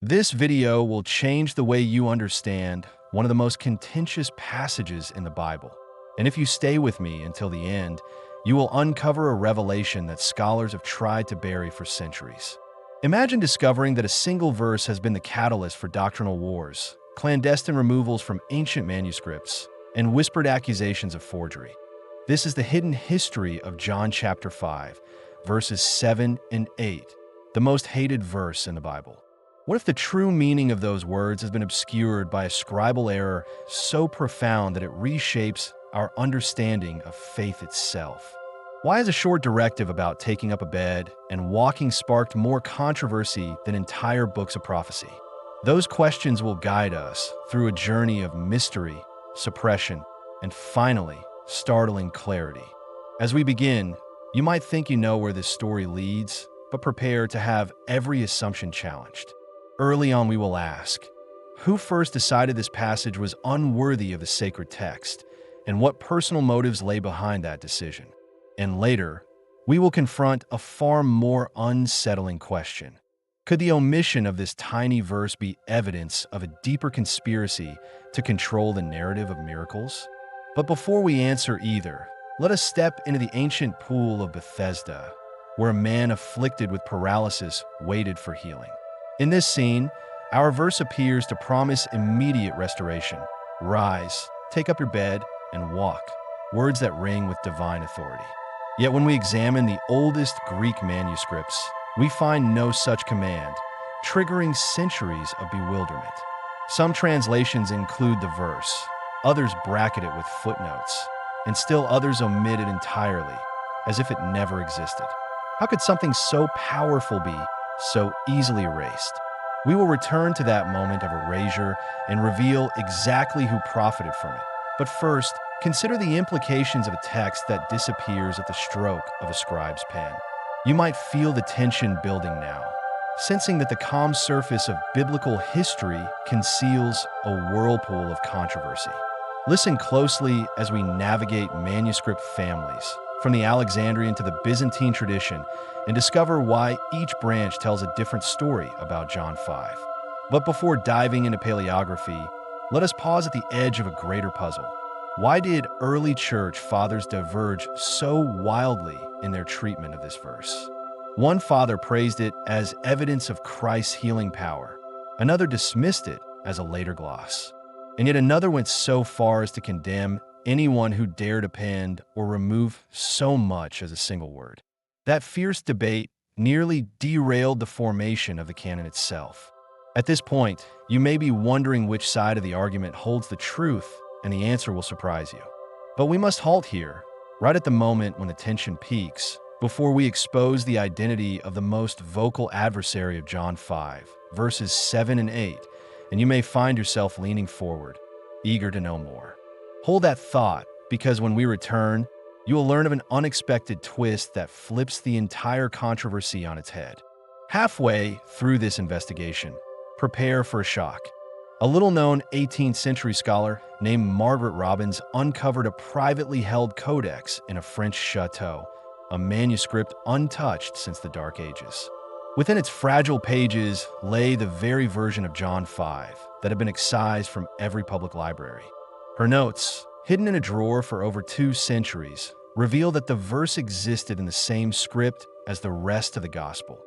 This video will change the way you understand one of the most contentious passages in the Bible. And if you stay with me until the end, you will uncover a revelation that scholars have tried to bury for centuries. Imagine discovering that a single verse has been the catalyst for doctrinal wars, clandestine removals from ancient manuscripts, and whispered accusations of forgery. This is the hidden history of John chapter 5, verses 7 and 8, the most hated verse in the Bible. What if the true meaning of those words has been obscured by a scribal error so profound that it reshapes our understanding of faith itself? Why has a short directive about taking up a bed and walking sparked more controversy than entire books of prophecy? Those questions will guide us through a journey of mystery, suppression, and finally, startling clarity. As we begin, you might think you know where this story leads, but prepare to have every assumption challenged. Early on, we will ask, who first decided this passage was unworthy of the sacred text, and what personal motives lay behind that decision? And later, we will confront a far more unsettling question. Could the omission of this tiny verse be evidence of a deeper conspiracy to control the narrative of miracles? But before we answer either, let us step into the ancient pool of Bethesda, where a man afflicted with paralysis waited for healing. In this scene, our verse appears to promise immediate restoration. Rise, take up your bed, and walk, words that ring with divine authority. Yet when we examine the oldest Greek manuscripts, we find no such command, triggering centuries of bewilderment. Some translations include the verse, others bracket it with footnotes, and still others omit it entirely, as if it never existed. How could something so powerful be so easily erased? We will return to that moment of erasure and reveal exactly who profited from it. But first, consider the implications of a text that disappears at the stroke of a scribe's pen. You might feel the tension building now, sensing that the calm surface of biblical history conceals a whirlpool of controversy. Listen closely as we navigate manuscript families, from the Alexandrian to the Byzantine tradition, and discover why each branch tells a different story about John 5. But before diving into paleography, let us pause at the edge of a greater puzzle. Why did early church fathers diverge so wildly in their treatment of this verse? One father praised it as evidence of Christ's healing power. Another dismissed it as a later gloss. And yet another went so far as to condemn anyone who dared append or remove so much as a single word. That fierce debate nearly derailed the formation of the canon itself. At this point, you may be wondering which side of the argument holds the truth, and the answer will surprise you. But we must halt here, right at the moment when the tension peaks, before we expose the identity of the most vocal adversary of John 5, verses 7 and 8, and you may find yourself leaning forward, eager to know more. Hold that thought, because when we return, you will learn of an unexpected twist that flips the entire controversy on its head. Halfway through this investigation, prepare for a shock. A little-known 18th century scholar named Margaret Robbins uncovered a privately held codex in a French chateau, a manuscript untouched since the Dark Ages. Within its fragile pages lay the very version of John 5 that had been excised from every public library. Her notes, hidden in a drawer for over 2 centuries, reveal that the verse existed in the same script as the rest of the gospel,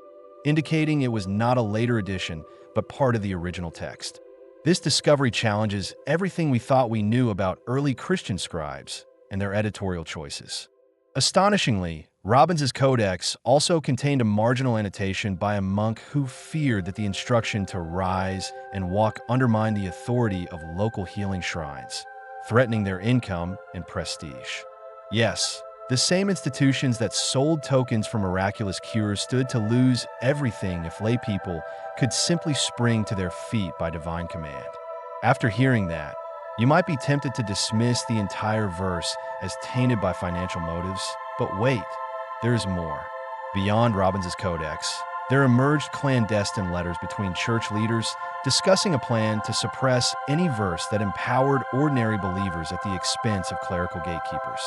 indicating it was not a later addition, but part of the original text. This discovery challenges everything we thought we knew about early Christian scribes and their editorial choices. Astonishingly, Robbins's codex also contained a marginal annotation by a monk who feared that the instruction to rise and walk undermined the authority of local healing shrines, threatening their income and prestige. Yes, the same institutions that sold tokens for miraculous cures stood to lose everything if lay people could simply spring to their feet by divine command. After hearing that, you might be tempted to dismiss the entire verse as tainted by financial motives, but wait, there is more. Beyond Robbins's codex, there emerged clandestine letters between church leaders discussing a plan to suppress any verse that empowered ordinary believers at the expense of clerical gatekeepers.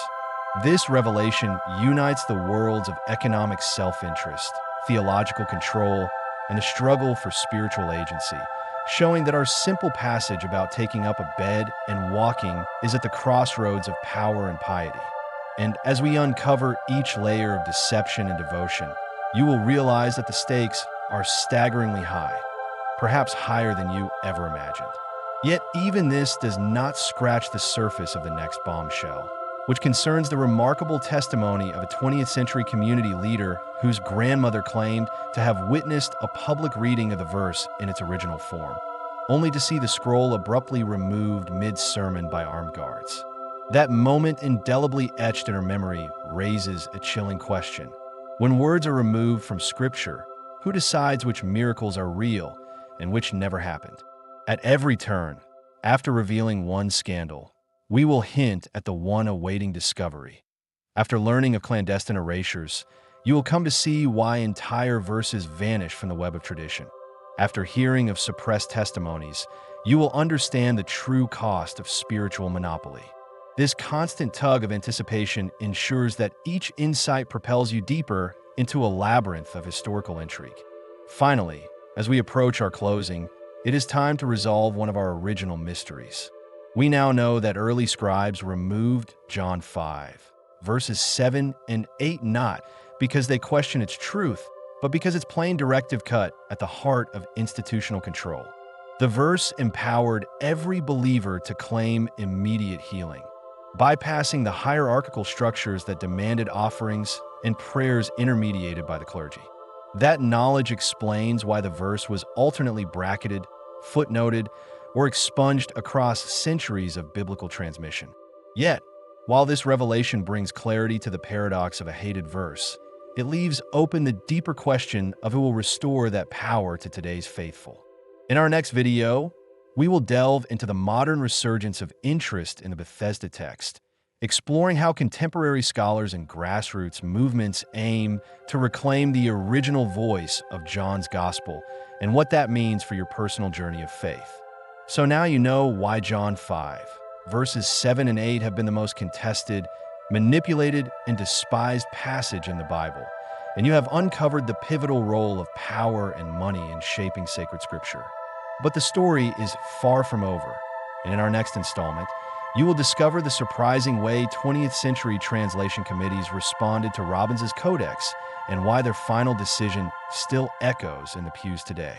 This revelation unites the worlds of economic self-interest, theological control, and the struggle for spiritual agency, showing that our simple passage about taking up a bed and walking is at the crossroads of power and piety. And as we uncover each layer of deception and devotion, you will realize that the stakes are staggeringly high, perhaps higher than you ever imagined. Yet even this does not scratch the surface of the next bombshell, which concerns the remarkable testimony of a 20th century community leader whose grandmother claimed to have witnessed a public reading of the verse in its original form, only to see the scroll abruptly removed mid-sermon by armed guards. That moment, indelibly etched in her memory, raises a chilling question. When words are removed from Scripture, who decides which miracles are real and which never happened? At every turn, after revealing one scandal, we will hint at the one awaiting discovery. After learning of clandestine erasures, you will come to see why entire verses vanish from the web of tradition. After hearing of suppressed testimonies, you will understand the true cost of spiritual monopoly. This constant tug of anticipation ensures that each insight propels you deeper into a labyrinth of historical intrigue. Finally, as we approach our closing, it is time to resolve one of our original mysteries. We now know that early scribes removed John 5, verses 7 and 8 not because they question its truth, but because its plain directive cut at the heart of institutional control. The verse empowered every believer to claim immediate healing, bypassing the hierarchical structures that demanded offerings and prayers intermediated by the clergy. That knowledge explains why the verse was alternately bracketed, footnoted, or expunged across centuries of biblical transmission. Yet, while this revelation brings clarity to the paradox of a hated verse, it leaves open the deeper question of who will restore that power to today's faithful. In our next video, we will delve into the modern resurgence of interest in the Bethesda text, exploring how contemporary scholars and grassroots movements aim to reclaim the original voice of John's Gospel and what that means for your personal journey of faith. So now you know why John 5, verses 7 and 8 have been the most contested, manipulated, and despised passage in the Bible, and you have uncovered the pivotal role of power and money in shaping sacred scripture. But the story is far from over, and in our next installment, you will discover the surprising way 20th century translation committees responded to Robbins's Codex and why their final decision still echoes in the pews today.